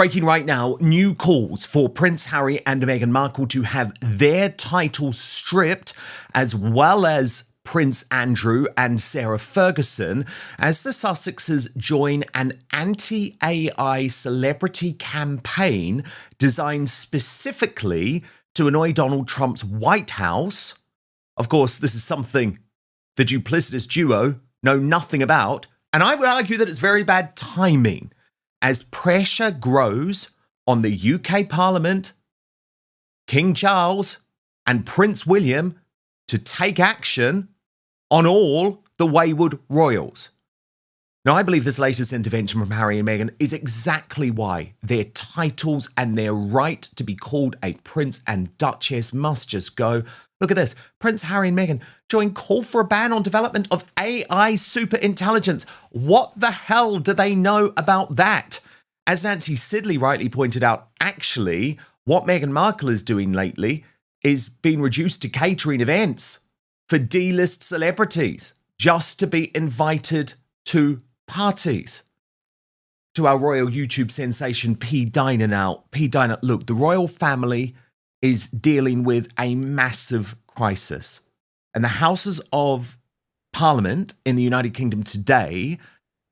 Breaking right now, new calls for Prince Harry and Meghan Markle to have their titles stripped, as well as Prince Andrew and Sarah Ferguson, as the Sussexes join an anti-AI celebrity campaign designed specifically to annoy Donald Trump's White House. Of course, this is something the duplicitous duo know nothing about, and I would argue that it's very bad timing as pressure grows on the UK Parliament, King Charles, and Prince William to take action on all the wayward royals. Now, I believe this latest intervention from Harry and Meghan is exactly why their titles and their right to be called a prince and duchess must just go. Look at this. Prince Harry and Meghan join call for a ban on development of AI superintelligence. What the hell do they know about that? As Nancy Sidley rightly pointed out, actually, what Meghan Markle is doing lately is being reduced to catering events for D-list celebrities just to be invited to parties. To our royal YouTube sensation, P-Dina now. P-Dina, look, the royal family is dealing with a massive crisis. And the Houses of Parliament in the United Kingdom today,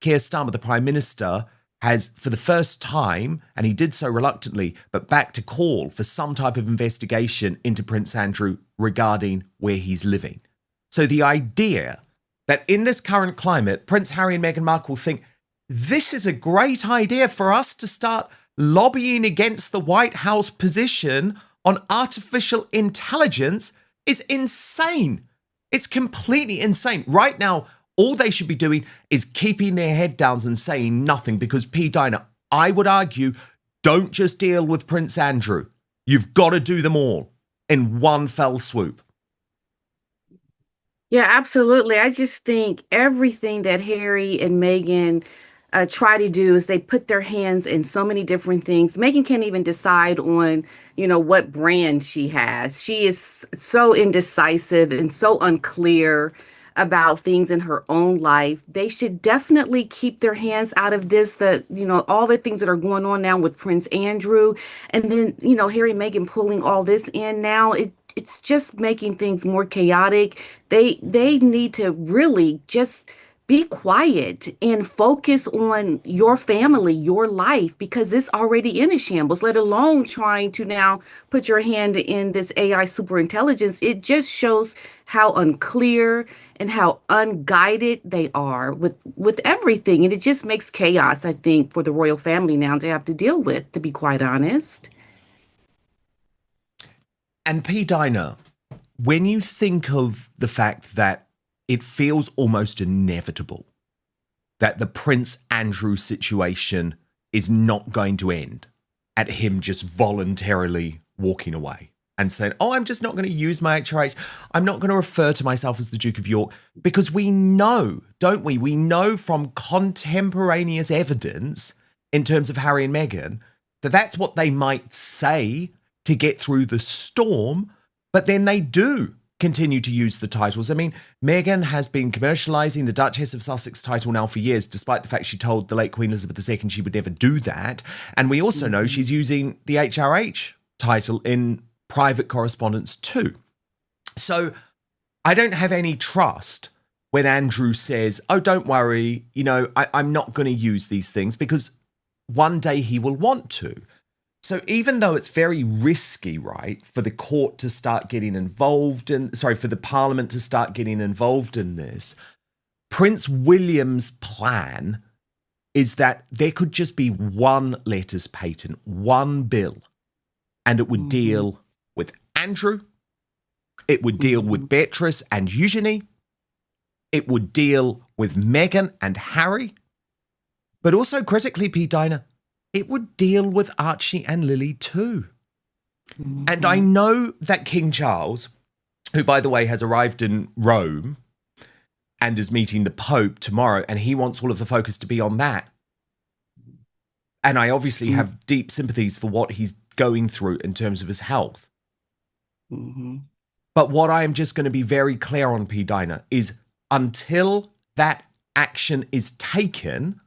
Keir Starmer, the Prime Minister, has, for the first time, and he did so reluctantly, but back to call for some type of investigation into Prince Andrew regarding where he's living. So the idea that in this current climate, Prince Harry and Meghan Markle think this is a great idea for us to start lobbying against the White House position on artificial intelligence is insane. It's completely insane. Right now, all they should be doing is keeping their head down and saying nothing, because P-Dina, I would argue, don't just deal with Prince Andrew. You've got to do them all in one fell swoop. Yeah, absolutely. I just think everything that Harry and Meghan try to do is they put their hands in so many different things. Meghan can't even decide on, what brand she has. She is so indecisive and so unclear about things in her own life. They should definitely keep their hands out of this, all the things that are going on now with Prince Andrew. And then, Harry and Meghan pulling all this in now. It's just making things more chaotic. They need to really just be quiet and focus on your family, your life, because it's already in a shambles, let alone trying to now put your hand in this AI superintelligence. It just shows how unclear and how unguided they are with everything. And it just makes chaos, I think, for the royal family now to have to deal with, to be quite honest. And P-Dina, when you think of the fact that it feels almost inevitable that the Prince Andrew situation is not going to end at him just voluntarily walking away and saying, oh, I'm just not going to use my HRH. I'm not going to refer to myself as the Duke of York, because we know, don't we? We know from contemporaneous evidence in terms of Harry and Meghan that that's what they might say to get through the storm, but then they do continue to use the titles. I mean, Meghan has been commercialising the Duchess of Sussex title now for years, despite the fact she told the late Queen Elizabeth II she would never do that. And we also know she's using the HRH title in private correspondence too. So I don't have any trust when Andrew says, oh, don't worry, I'm not going to use these things, because one day he will want to. So even though it's very risky, right, for the court to start getting involved for the Parliament to start getting involved in this, Prince William's plan is that there could just be one letters patent, one bill, and it would deal with Andrew, it would deal with Beatrice and Eugenie, it would deal with Meghan and Harry, but also critically, P-Dina, it would deal with Archie and Lili too. And I know that King Charles, who, by the way, has arrived in Rome and is meeting the Pope tomorrow, and he wants all of the focus to be on that. And I obviously have deep sympathies for what he's going through in terms of his health. But what I am just going to be very clear on, P-Dina, is until that action is taken,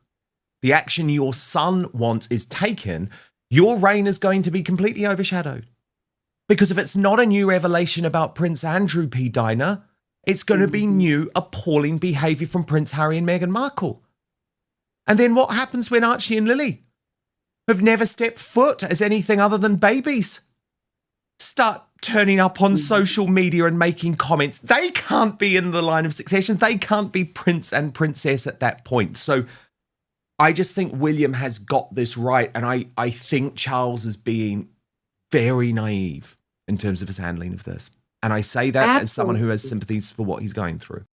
the action your son wants is taken, your reign is going to be completely overshadowed. Because if it's not a new revelation about Prince Andrew, P-Dina, it's going to be new, appalling behaviour from Prince Harry and Meghan Markle. And then what happens when Archie and Lili, who've never stepped foot as anything other than babies, start turning up on social media and making comments? They can't be in the line of succession. They can't be prince and princess at that point. So I just think William has got this right. And I think Charles is being very naive in terms of his handling of this. And I say that as someone who has sympathies for what he's going through.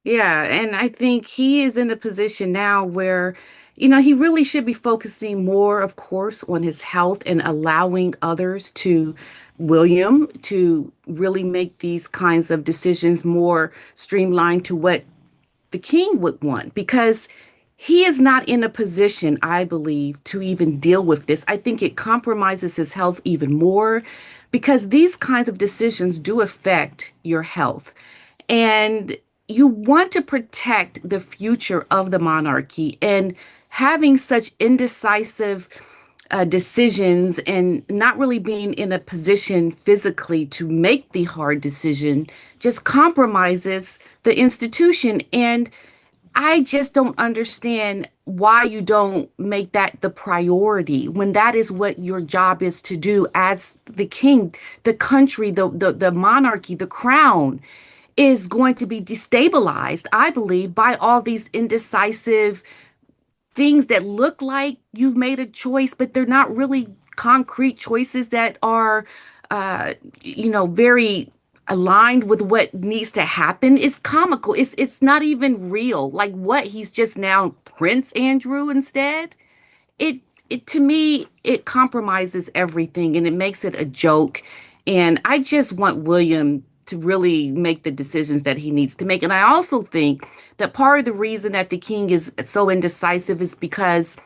Yeah, and I think he is in a position now where, he really should be focusing more, of course, on his health and allowing others William, to really make these kinds of decisions more streamlined to what the king would want, because he is not in a position, I believe, to even deal with this. I think it compromises his health even more because these kinds of decisions do affect your health. And you want to protect the future of the monarchy, and having such indecisive decisions and not really being in a position physically to make the hard decision just compromises the institution. And I just don't understand why you don't make that the priority when that is what your job is to do as the king. The country, the monarchy, the crown is going to be destabilized, I believe, by all these indecisive things that look like you've made a choice, but they're not really concrete choices that are, very aligned with what needs to happen. It's comical. It's not even real. Like what? He's just now Prince Andrew instead. It it to me it compromises everything and it makes it a joke. And I just want William to really make the decisions that he needs to make. And I also think that part of the reason that the king is so indecisive is because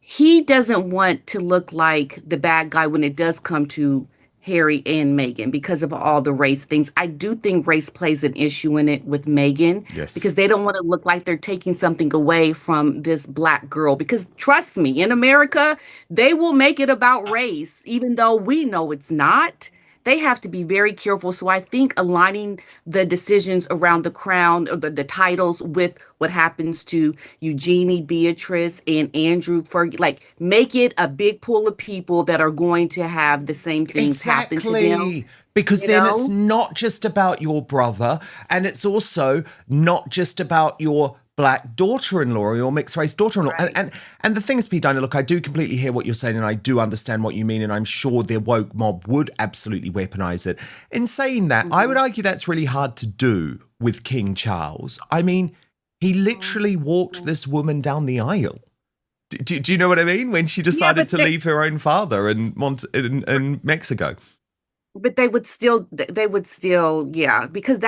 he doesn't want to look like the bad guy when it does come to Harry and Meghan because of all the race things. I do think race plays an issue in it with Meghan Yes. because they don't want to look like they're taking something away from this black girl. Because trust me, in America, they will make it about race, even though we know it's not. They have to be very careful. So I think aligning the decisions around the crown or the titles with what happens to Eugenie, Beatrice, and Andrew Fergie, like make it a big pool of people that are going to have the same things happen to them. Exactly. Because You then it's know? not just about your brother, and it's also not just about your black daughter-in-law or your mixed-race daughter-in-law. Right. And the thing is, P-Dina, look, I do completely hear what you're saying, and I do understand what you mean, and I'm sure the woke mob would absolutely weaponize it. In saying that, I would argue that's really hard to do with King Charles. I mean, he literally walked this woman down the aisle. Do you know what I mean? When she decided to leave her own father in Mexico. But they would still, yeah, because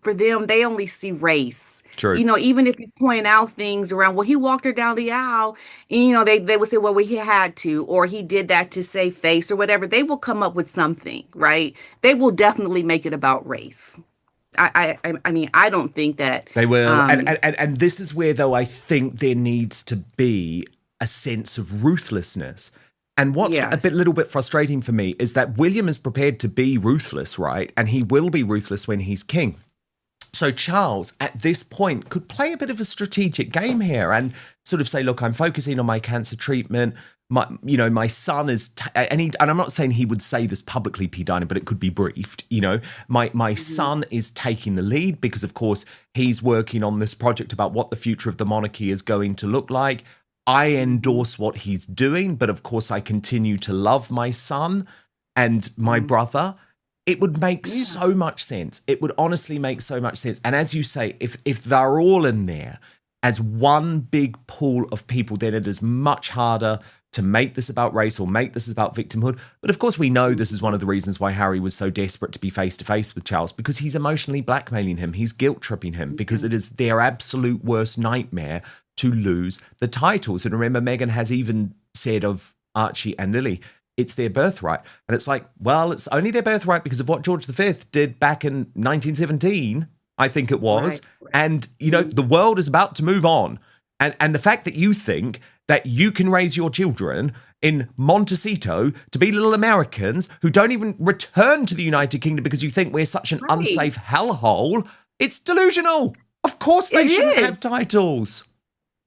for them, they only see race. True. Even if you point out things around, well, he walked her down the aisle, and, they would say, well, he had to, or he did that to save face or whatever. They will come up with something, right? They will definitely make it about race. I mean, I don't think that They will. And this is where, though, I think there needs to be a sense of ruthlessness. And what's Yes. little bit frustrating for me is that William is prepared to be ruthless, right? And he will be ruthless when he's king. So Charles, at this point, could play a bit of a strategic game here and sort of say, look, I'm focusing on my cancer treatment. My son is, and I'm not saying he would say this publicly, P-Dina, but it could be briefed. My son is taking the lead because, of course, he's working on this project about what the future of the monarchy is going to look like. I endorse what he's doing, but of course I continue to love my son and my brother. It would make so much sense. It would honestly make so much sense. And as you say, if they're all in there as one big pool of people, then it is much harder to make this about race or make this about victimhood. But of course, we know this is one of the reasons why Harry was so desperate to be face-to-face with Charles, because he's emotionally blackmailing him. He's guilt-tripping him because it is their absolute worst nightmare to lose the titles. And remember, Meghan has even said of Archie and Lili, it's their birthright. And it's like, well, it's only their birthright because of what George V did back in 1917, I think it was. Right. And, the world is about to move on. And the fact that you think that you can raise your children in Montecito to be little Americans who don't even return to the United Kingdom because you think we're such an Right. unsafe hellhole. It's delusional. Of course It they shouldn't is. have titles.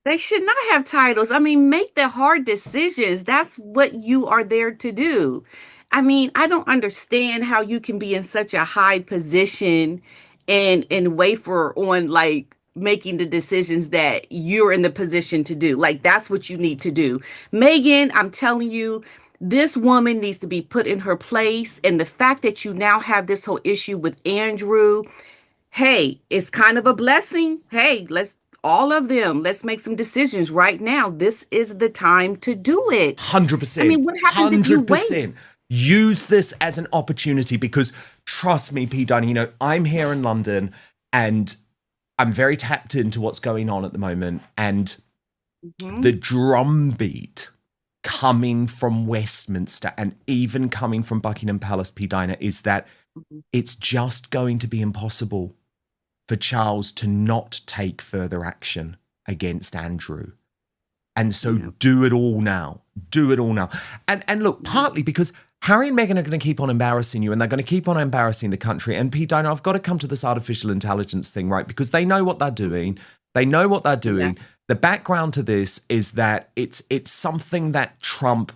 They should not have titles. I mean, make the hard decisions. That's what you are there to do. I mean, I don't understand how you can be in such a high position and waver on like making the decisions that you're in the position to do. Like that's what you need to do. Megan, I'm telling you, this woman needs to be put in her place. And the fact that you now have this whole issue with Andrew, hey, it's kind of a blessing. Hey, let's all of them, let's make some decisions right now. This is the time to do it. I 100%. mean, what happens if you wait? 100%. Use this as an opportunity because trust me, P. Dina, I'm here in London and I'm very tapped into what's going on at the moment. And the Mhm. drumbeat coming from Westminster and even coming from Buckingham Palace, P. Dina, is that Mhm. it's just going to be impossible for Charles to not take further action against Andrew. And so Yeah. do it all now. Do it all now. And look, Mhm. partly because Harry and Meghan are going to keep on embarrassing you and they're going to keep on embarrassing the country. And P. Dina, I've got to come to this artificial intelligence thing, right? Because they know what they're doing. They know what they're Yeah. doing. The background to this is that it's something that Trump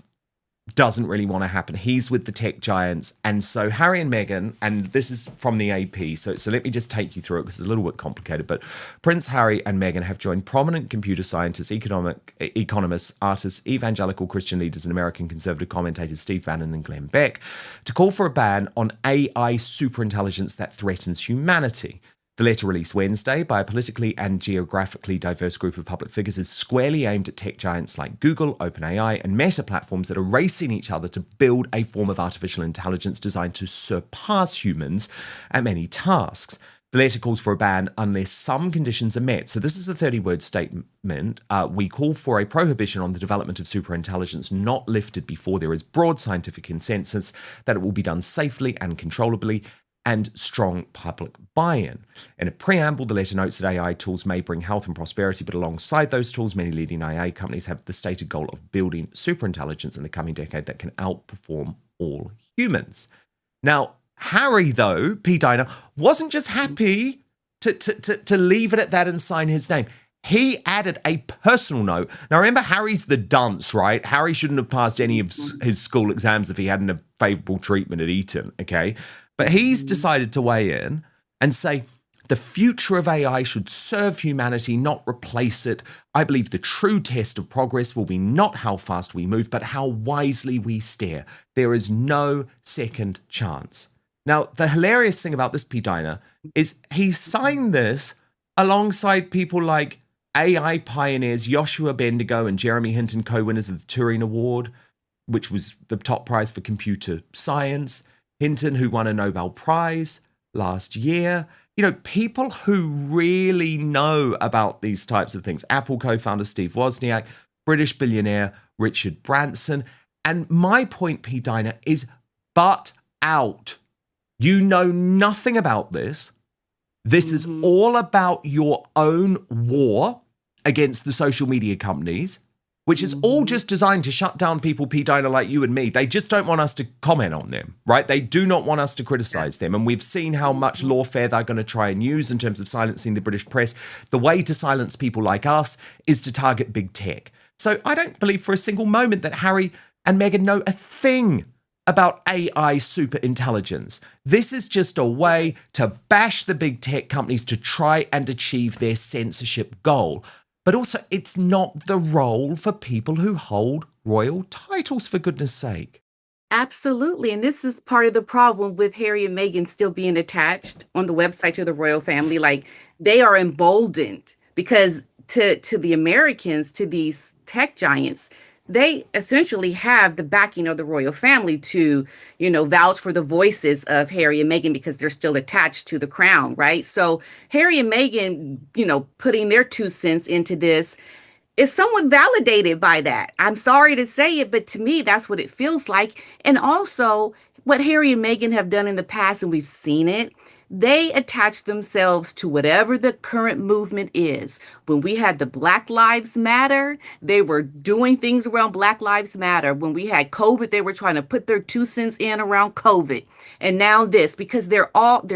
doesn't really want to happen. He's with the tech giants. And so Harry and Meghan, and this is from the AP, so let me just take you through it because it's a little bit complicated, but Prince Harry and Meghan have joined prominent computer scientists, economists, artists, evangelical Christian leaders, and American conservative commentators Steve Bannon and Glenn Beck to call for a ban on AI superintelligence that threatens humanity. The letter released Wednesday by a politically and geographically diverse group of public figures is squarely aimed at tech giants like Google, OpenAI, and Meta platforms that are racing each other to build a form of artificial intelligence designed to surpass humans at many tasks. The letter calls for a ban unless some conditions are met. So this is a 30-word statement. We call for a prohibition on the development of superintelligence not lifted before there is broad scientific consensus that it will be done safely and controllably and strong public buy-in. In a preamble, the letter notes that AI tools may bring health and prosperity, but alongside those tools, many leading AI companies have the stated goal of building superintelligence in the coming decade that can outperform all humans. Now, Harry, though, P. Dina, wasn't just happy to leave it at that and sign his name. He added a personal note. Now, remember, Harry's the dunce, right? Harry shouldn't have passed any of his school exams if he hadn't a favourable treatment at Eton, okay? But he's Mhm. decided to weigh in and say, the future of AI should serve humanity, not replace it. I believe the true test of progress will be not how fast we move, but how wisely we steer. There is no second chance. Now, the hilarious thing about this, P. Dina, is he signed this alongside people like AI pioneers Joshua Bendigo and Jeremy Hinton, co-winners of the Turing Award, which was the top prize for computer science. Hinton, who won a Nobel Prize last year. People who really know about these types of things. Apple co-founder Steve Wozniak, British billionaire Richard Branson. And my point, P. Dina, is butt out. You know nothing about this. This is Mhm. all about your own war against the social media companies, which is all Mhm. just designed to shut down people, P. Dina, like you and me. They just don't want us to comment on them, right? They do not want us to Yeah. criticize them. And we've seen how much Mhm. lawfare they're going to try and use in terms of silencing the British press. The way to silence people like us is to target big tech. So I don't believe for a single moment that Harry and Meghan know a thing about AI superintelligence. This is just a way to bash the big tech companies to try and achieve their censorship goal. But also, it's not the role for people who hold royal titles, for goodness sake. Absolutely. And this is part of the problem with Harry and Meghan still being attached on the website to the royal family. Like they are emboldened because to the Americans, to these tech giants, they essentially have the backing of the royal family to, vouch for the voices of Harry and Meghan because they're still attached to the crown, right? So Harry and Meghan, putting their 2 cents into this is somewhat validated by that. I'm sorry to say it, but to me, that's what it feels like. And also, what Harry and Meghan have done in the past, and we've seen it, They attach themselves to whatever the current movement is. When we had the Black Lives Matter, they were doing things around Black Lives Matter. When we had COVID, they were trying to put their 2 cents in around COVID. And now this, because their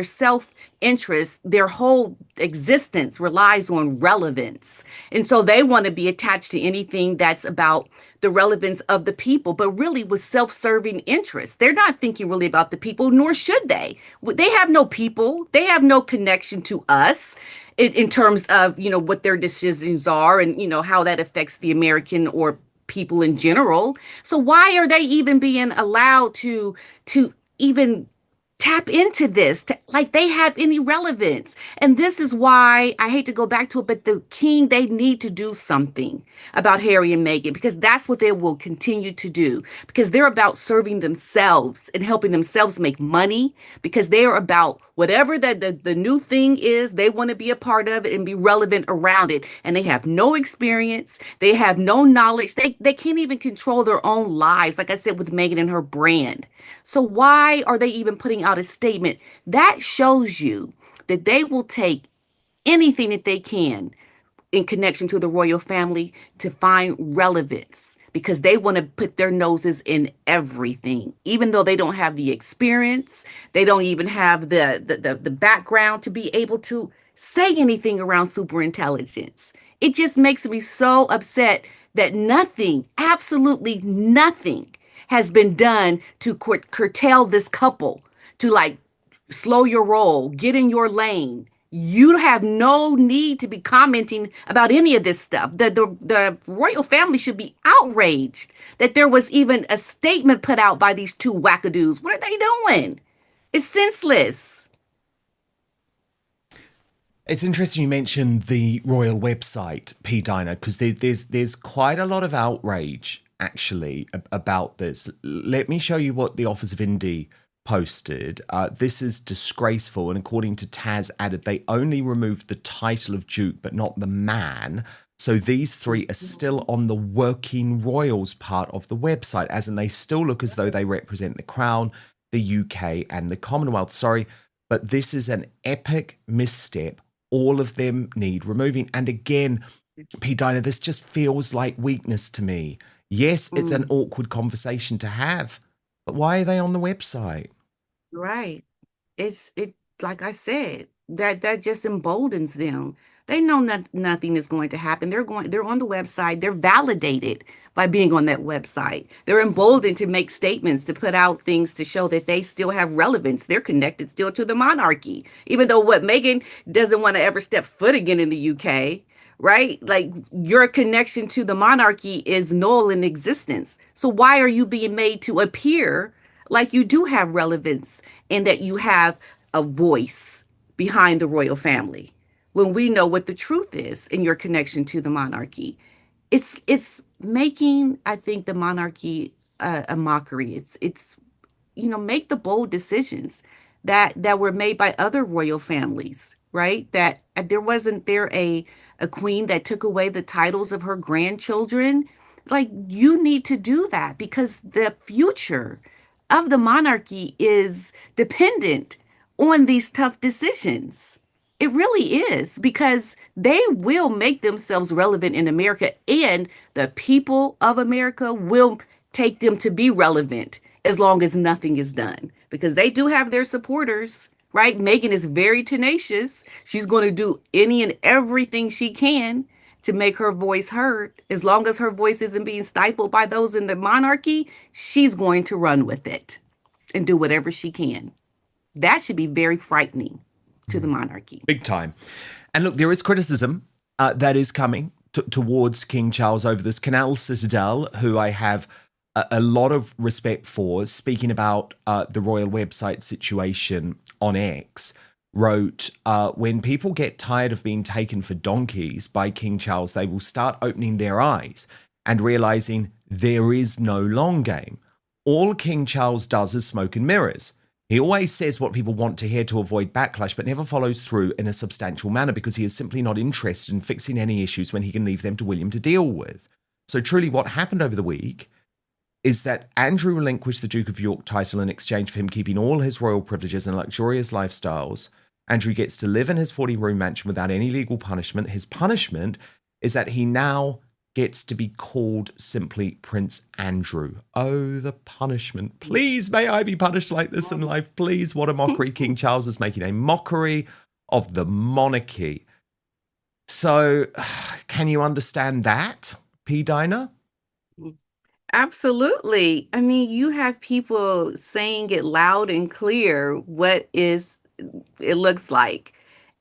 self-interest, their whole existence relies on relevance. And so they want to be attached to anything that's about the relevance of the people, but really with self-serving interests. They're not thinking really about the people, nor should they. They have no people. They have no connection to us in terms of, what their decisions are and, how that affects the American or people in general. So why are they even being allowed to even tap into this like they have any relevance? And this is why I hate to go back to it, but the king, they need to do something about Harry and Meghan, because that's what they will continue to do, because they're about serving themselves and helping themselves make money, because they are about whatever the new thing is, they want to be a part of it and be relevant around it. And they have no experience, they have no knowledge, they can't even control their own lives, like I said, with Meghan and her brand. So why are they even putting out a statement? That shows you that they will take anything that they can in connection to the royal family to find relevance, because they want to put their noses in everything, even though they don't have the experience, they don't even have the background to be able to say anything around super intelligence. It just makes me so upset that nothing, absolutely nothing, has been done to curtail this couple, to like slow your roll, get in your lane. You have no need to be commenting about any of this stuff. The royal family should be outraged that there was even a statement put out by these two wackadoos. What are they doing? It's senseless. It's interesting you mentioned the royal website, P-Dina, because there's quite a lot of outrage actually about this. Let me show you what the Office of Indie posted. This is disgraceful, and according to Taz added, they only removed the title of Duke but not the man. So these three are still on the working royals part of the website, as in they still look as though they represent the Crown, the UK and the Commonwealth. Sorry, but this is an epic misstep. All of them need removing. And again, P-Dina, this just feels like weakness to me. Yes, it's an awkward conversation to have, but why are they on the website? Right. It like I said, that just emboldens them. They know that nothing is going to happen. They're on the website. They're validated by being on that website. They're emboldened to make statements, to put out things to show that they still have relevance. They're connected still to the monarchy, even though what Meghan doesn't want to ever step foot again in the UK, right? Like your connection to the monarchy is null in existence. So why are you being made to appear like you do have relevance and that you have a voice behind the royal family, when we know what the truth is in your connection to the monarchy? It's making, I think, the monarchy a mockery. It's make the bold decisions that were made by other royal families, right? That there wasn't there a queen that took away the titles of her grandchildren. Like, you need to do that, because the future of the monarchy is dependent on these tough decisions. It really is, because they will make themselves relevant in America, and the people of America will take them to be relevant as long as nothing is done, because they do have their supporters, right? Meghan is very tenacious. She's going to do any and everything she can to make her voice heard. As long as her voice isn't being stifled by those in the monarchy, she's going to run with it and do whatever she can. That should be very frightening to the monarchy. Big time. And look, there is criticism that is coming towards King Charles over this. Canal Citadel, who I have a lot of respect for, speaking about the royal website situation on X, wrote, when people get tired of being taken for donkeys by King Charles, they will start opening their eyes and realizing there is no long game. All King Charles does is smoke and mirrors. He always says what people want to hear to avoid backlash, but never follows through in a substantial manner, because he is simply not interested in fixing any issues when he can leave them to William to deal with. So truly what happened over the week is that Andrew relinquished the Duke of York title in exchange for him keeping all his royal privileges and luxurious lifestyles. Andrew gets to live in his 40-room mansion without any legal punishment. His punishment is that he now gets to be called simply Prince Andrew. Oh, the punishment. Please, may I be punished like this in life? Please, what a mockery. King Charles is making a mockery of the monarchy. So, can you understand that, P-Dina? Absolutely. I mean, you have people saying it loud and clear what it looks like.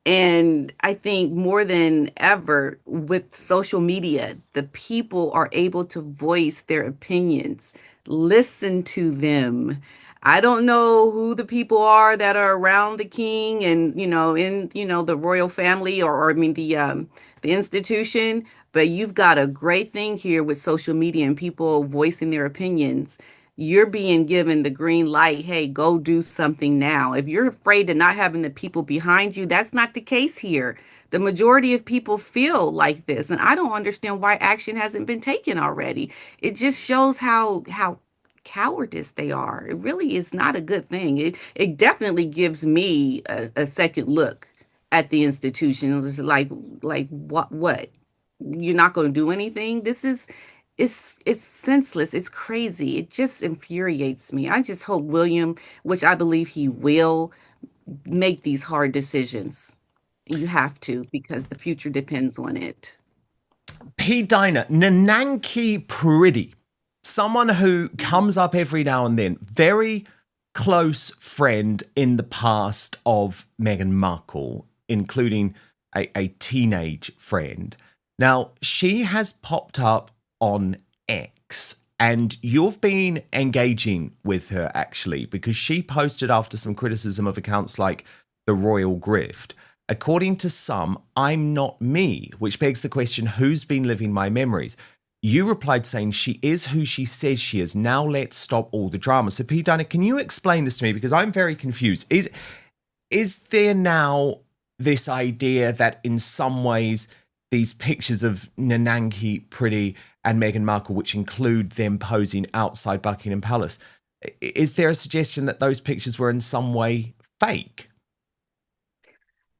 And I think more than ever with social media, the people are able to voice their opinions. Listen to them. I don't know who the people are that are around the king and, the royal family or I mean the institution, but you've got a great thing here with social media and people voicing their opinions. You're being given the green light. Hey, go do something now. If you're afraid of not having the people behind you, that's not the case here. The majority of people feel like this, and I don't understand why action hasn't been taken already. It just shows how cowardice they are. It really is not a good thing. It definitely gives me a second look at the institution. It's like what? You're not going to do anything? This is it's senseless. It's crazy. It just infuriates me. I just hope William, which I believe he will, make these hard decisions. You have to because the future depends on it. P-Dina, Nananki Pretty, someone who comes up every now and then, very close friend in the past of Meghan Markle, including a teenage friend. Now, she has popped up on X, and you've been engaging with her actually because she posted after some criticism of accounts like the Royal Grift. According to some, I'm not me, which begs the question, who's been living my memories? You replied saying she is who she says she is. Now let's stop all the drama. So, P-Dina, can you explain this to me? Because I'm very confused. Is there now this idea that in some ways these pictures of Nananki Pretty and Meghan Markle, which include them posing outside Buckingham Palace, is there a suggestion that those pictures were in some way fake?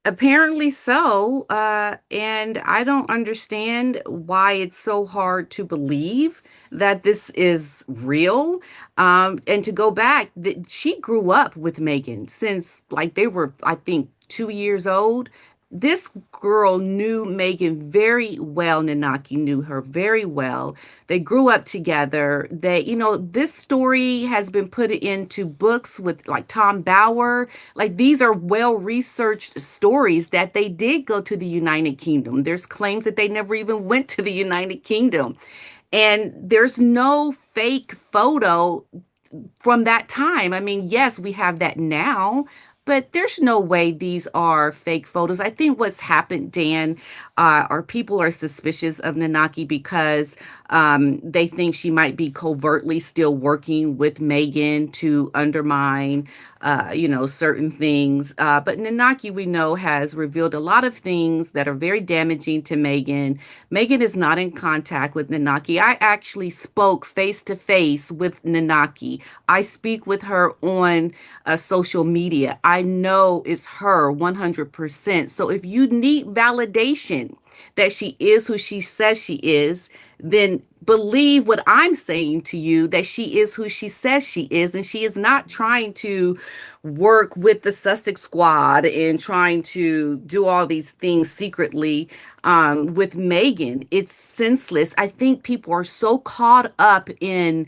Apparently so. And I don't understand why it's so hard to believe that this is real. And to go back, she grew up with Meghan since like they were, I think, 2 years old. This girl knew Meghan very well. Nanaki knew her very well. They grew up together. This story has been put into books with like Tom Bower. Like these are well-researched stories that they did go to the United Kingdom. There's claims that they never even went to the United Kingdom. And there's no fake photo from that time. I mean, yes, we have that now, but there's no way these are fake photos. I think what's happened, Dan, are people are suspicious of Nanaki because they think she might be covertly still working with Meghan to undermine, certain things. But Nanaki, we know, has revealed a lot of things that are very damaging to Meghan. Meghan is not in contact with Nanaki. I actually spoke face to face with Nanaki. I speak with her on social media. I know it's her 100%. So if you need validation that she is who she says she is, then believe what I'm saying to you that she is who she says she is. And she is not trying to work with the Sussex squad and trying to do all these things secretly with Meghan. It's senseless. I think people are so caught up in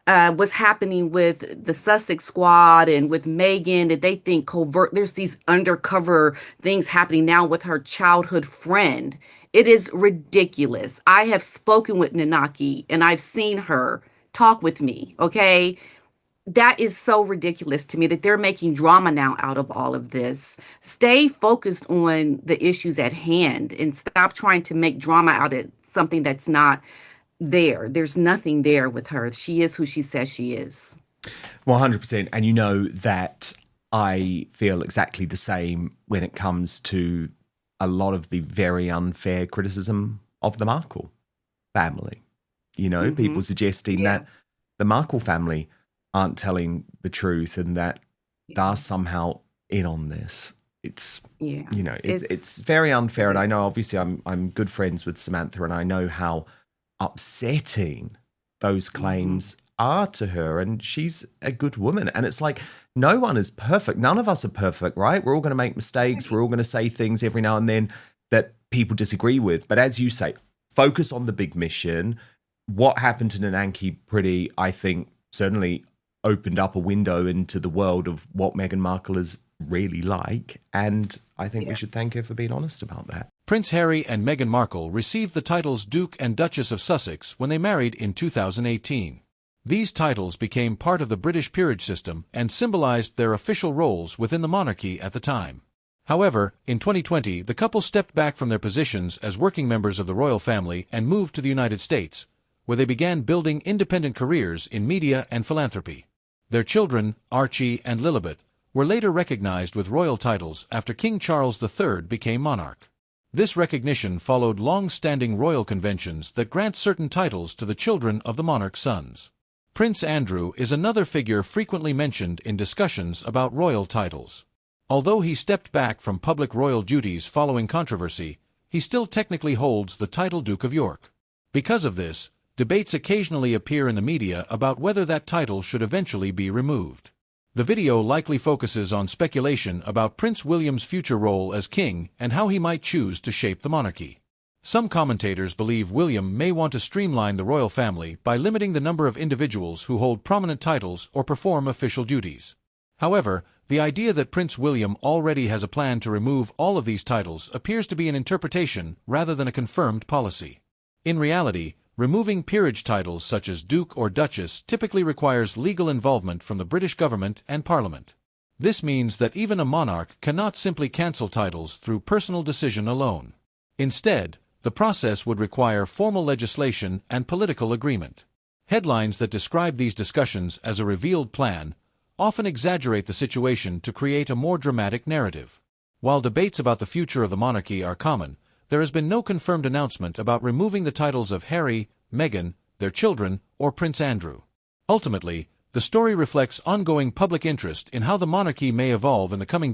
what's happening with the Sussex squad and with Meghan that they think there's these undercover things happening now with her childhood friend. It is ridiculous. I have spoken with Nanaki and I've seen her talk with me. Okay. That is so ridiculous to me that they're making drama now out of all of this. Stay focused on the issues at hand and stop trying to make drama out of something that's not there. There's nothing there with her. She is who she says she is. 100%. And you know that I feel exactly the same when it comes to a lot of the very unfair criticism of the Markle family. People suggesting that the Markle family aren't telling the truth and that they're somehow in on this. It's Yeah. it's very unfair, and I know obviously I'm good friends with Samantha, and I know how upsetting those claims are to her, and she's a good woman, and it's like no one is perfect. None of us are perfect, right? We're all going to make mistakes. We're all going to say things every now and then that people disagree with, but as you say, focus on the big mission. What happened to Nananke Pretty, I think, certainly opened up a window into the world of what Meghan Markle is really like, and I think we should thank her for being honest about that. Prince Harry and Meghan Markle received the titles Duke and Duchess of Sussex when they married in 2018. These titles became part of the British peerage system and symbolized their official roles within the monarchy at the time. However, in 2020, the couple stepped back from their positions as working members of the royal family and moved to the United States, where they began building independent careers in media and philanthropy. Their children, Archie and Lilibet, were later recognized with royal titles after King Charles III became monarch. This recognition followed long-standing royal conventions that grant certain titles to the children of the monarch's sons. Prince Andrew is another figure frequently mentioned in discussions about royal titles. Although he stepped back from public royal duties following controversy, he still technically holds the title Duke of York. Because of this, debates occasionally appear in the media about whether that title should eventually be removed. The video likely focuses on speculation about Prince William's future role as king and how he might choose to shape the monarchy. Some commentators believe William may want to streamline the royal family by limiting the number of individuals who hold prominent titles or perform official duties. However, the idea that Prince William already has a plan to remove all of these titles appears to be an interpretation rather than a confirmed policy. In reality, removing peerage titles such as Duke or Duchess typically requires legal involvement from the British government and Parliament. This means that even a monarch cannot simply cancel titles through personal decision alone. Instead, the process would require formal legislation and political agreement. Headlines that describe these discussions as a revealed plan often exaggerate the situation to create a more dramatic narrative. While debates about the future of the monarchy are common, there has been no confirmed announcement about removing the titles of Harry, Meghan, their children, or Prince Andrew. Ultimately, the story reflects ongoing public interest in how the monarchy may evolve in the coming